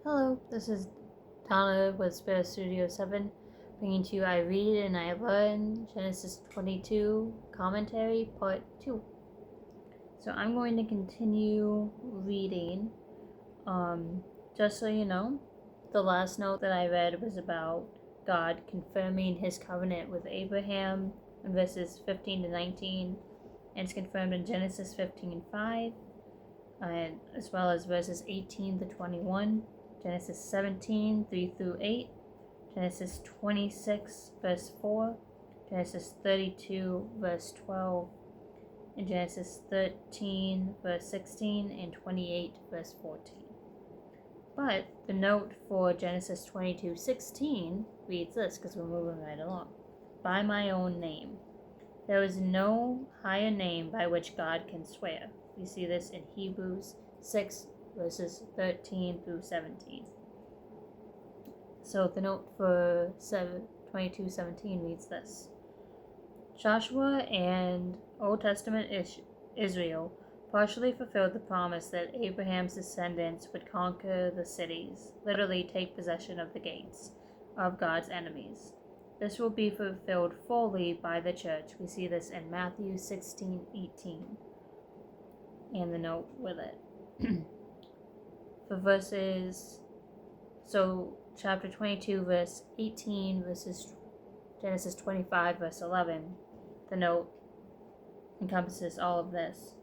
Hello, this is Donna with Sparrowstudios7, bringing to you I Read and I Learn Genesis 22 Commentary Part 2. So I'm going to continue reading. Just so you know, the last note that I read was about God confirming his covenant with Abraham in verses 15 to 19, and it's confirmed in Genesis 15:5, as well as verses 18 to 21. Genesis 17, 3 through 8, Genesis 26, verse 4, Genesis 32, verse 12, and Genesis 13, verse 16, and 28, verse 14. But the note for Genesis 22:16 reads this, because we're moving right along. By my own name. There is no higher name by which God can swear. We see this in Hebrews 6, verses 13 through 17. So the note for 22:17 reads this. Joshua and Old Testament Israel partially fulfilled the promise that Abraham's descendants would conquer the cities, literally take possession of the gates of God's enemies. This will be fulfilled fully by the church. We see this in Matthew 16:18, and the note with it. Chapter 22, verse 18, verses Genesis 25, verse 11, the note encompasses all of this.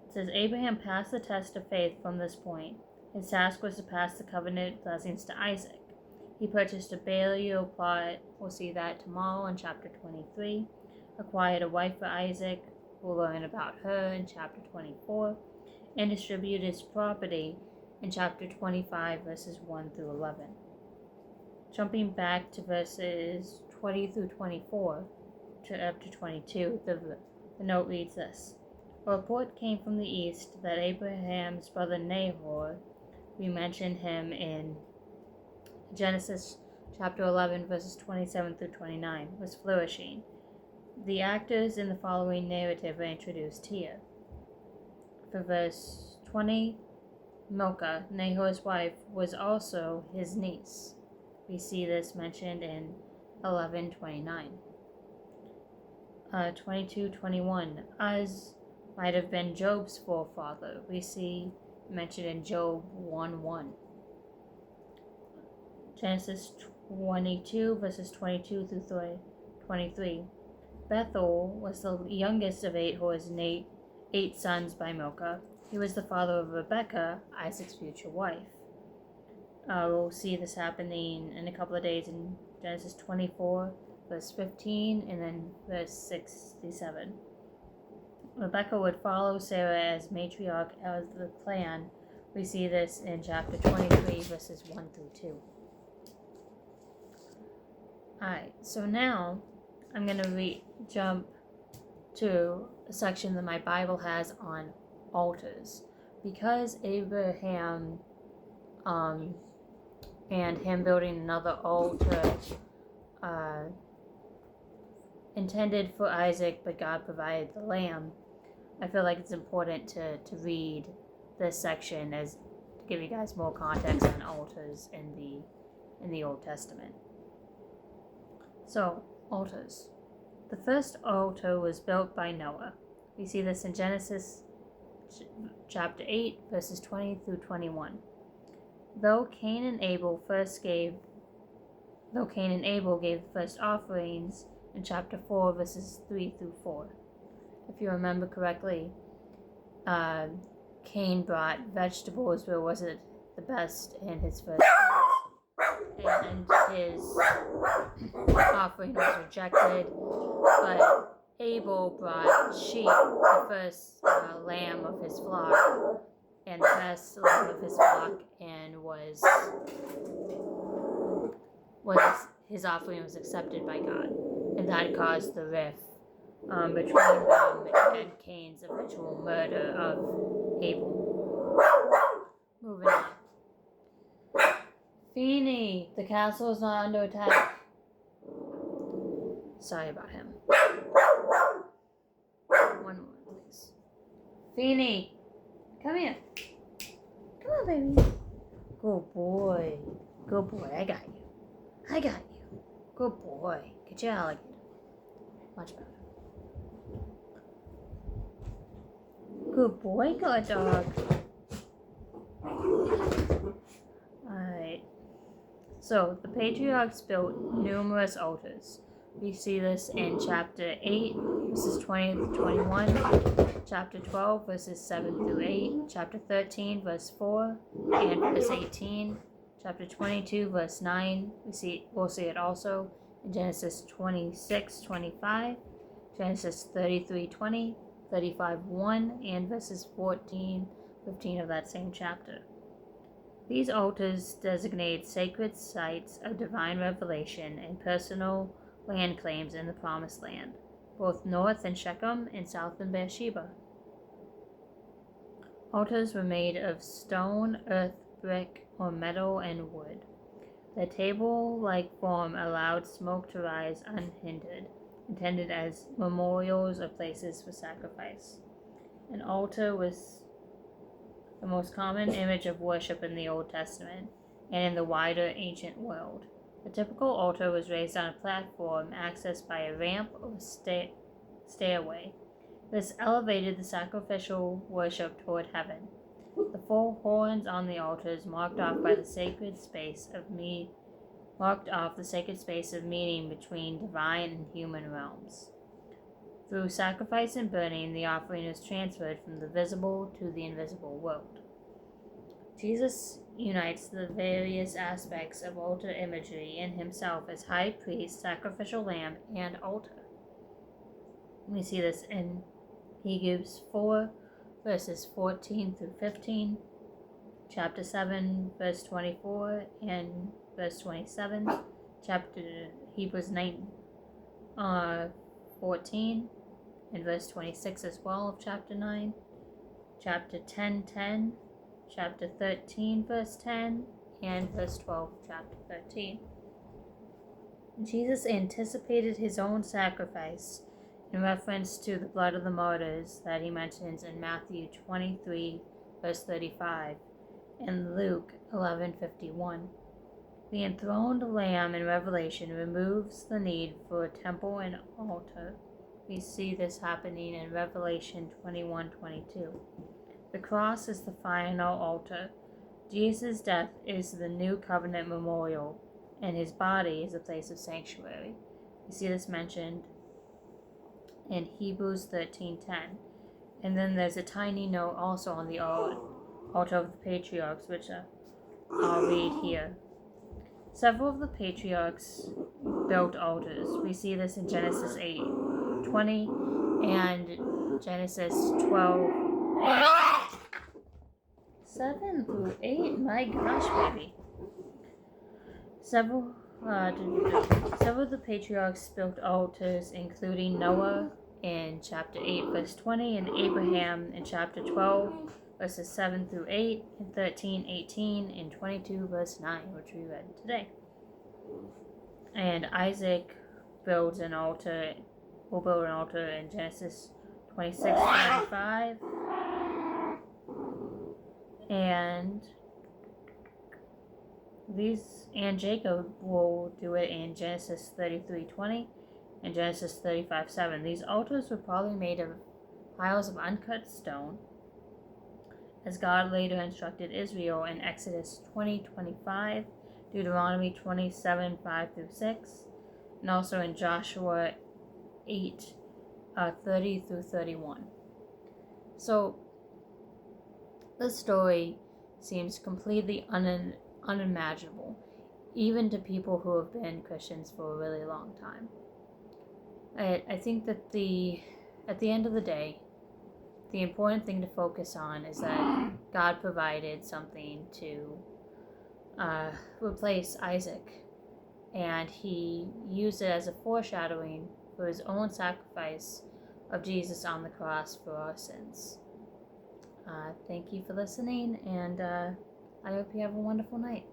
It says, Abraham passed the test of faith from this point. His task was to pass the covenant blessings to Isaac. He purchased a burial plot, we'll see that tomorrow in chapter 23, acquired a wife for Isaac, we'll learn about her in chapter 24, and distributed his property in chapter 25, verses 1 through 11. Jumping back to verses 20 through 24, to up to 22, the note reads this. A report came from the east that Abraham's brother Nahor, we mentioned him in Genesis chapter 11, verses 27 through 29, was flourishing. The actors in the following narrative are introduced here. For verse 20, Milcah, Nahor's wife, was also his niece. We see this mentioned in 11:29. 22:21, Uz might have been Job's forefather. We see mentioned in Job 1:1. Genesis 22, verses 22 through 23. Bethuel was the youngest of Nahor's 8 sons by Milcah. He was the father of Rebekah, Isaac's future wife. We'll see this happening in a couple of days in Genesis 24, verse 15, and then verse 67. Rebekah would follow Sarah as matriarch of the clan. We see this in chapter 23, verses 1 through 2. Alright, so now I'm going to jump to a section that my Bible has on altars. Because Abraham and him building another altar intended for Isaac, but God provided the lamb, I feel like it's important to read this section as to give you guys more context on altars in the Old Testament. So, altars. The first altar was built by Noah. We see this in Genesis chapter 8, verses 20 through 21. Though Cain and Abel gave the first offerings in chapter 4, verses 3 through 4. If you remember correctly, Cain brought vegetables, but wasn't the best in his first and his offering was rejected. But Abel brought sheep, the first lamb of his flock, and the best lamb of his flock, and his offering was accepted by God, and that caused the rift between them and Cain's eventual murder of Abel. Moving on. Feeny, the castle is not under attack. Sorry about him. One more, please. Feeny, come here. Come on, baby. Good boy. Good boy. I got you. I got you. Good boy. Get your alligator. Much better. Good boy, good dog. Alright. So, the patriarchs built numerous altars. We see this in chapter 8, verses 20 to 21, chapter 12, verses 7 through 8, chapter 13, verse 4, and verse 18, chapter 22, verse 9. We'll see it also in Genesis 26:25, Genesis 33:20, 35:1, and verses 14, 15 of that same chapter. These altars designate sacred sites of divine revelation and personal land claims in the Promised Land, both north in Shechem and south in Beersheba. Altars were made of stone, earth, brick, or metal and wood. Their table-like form allowed smoke to rise unhindered, intended as memorials or places for sacrifice. An altar was the most common image of worship in the Old Testament and in the wider ancient world. The typical altar was raised on a platform accessed by a ramp or stairway. This elevated the sacrificial worship toward heaven. The four horns on the altars marked off the sacred space of meeting between divine and human realms. Through sacrifice and burning, the offering is transferred from the visible to the invisible world. Jesus unites the various aspects of altar imagery in himself as high priest, sacrificial lamb, and altar. We see this in Hebrews 4, verses 14 through 15, chapter 7, verse 24, and verse 27, chapter Hebrews 9, 14, and verse 26 as well of chapter 9, chapter 10:10, chapter 13, verse 10, and verse 12, chapter 13. Jesus anticipated his own sacrifice in reference to the blood of the martyrs that he mentions in Matthew 23, verse 35, and Luke 11:51. The enthroned Lamb in Revelation removes the need for a temple and altar. We see this happening in Revelation 21:22. The cross is the final altar. Jesus' death is the new covenant memorial, and his body is a place of sanctuary. We see this mentioned in Hebrews 13:10. And then there's a tiny note also on the altar of the patriarchs, which I'll read here. Several of the patriarchs built altars. We see this in Genesis 8:20 and Genesis 12:7 through 8. My gosh, baby. Several of the patriarchs built altars, including Noah in chapter 8, verse 20, and Abraham in chapter 12, verses 7 through 8, and 13, 18, and 22, verse 9, which we read today. And Isaac will build an altar in Genesis 26:25, and Jacob will do it in Genesis 33:20 and Genesis 35:7. These altars were probably made of piles of uncut stone, as God later instructed Israel in Exodus 20:25, Deuteronomy 27:5 through 6, and also in Joshua 8:30 through 31. So this story seems completely unimaginable, even to people who have been Christians for a really long time. I think that at the end of the day, the important thing to focus on is that God provided something to replace Isaac, and he used it as a foreshadowing for his own sacrifice of Jesus on the cross for our sins. Thank you for listening, and I hope you have a wonderful night.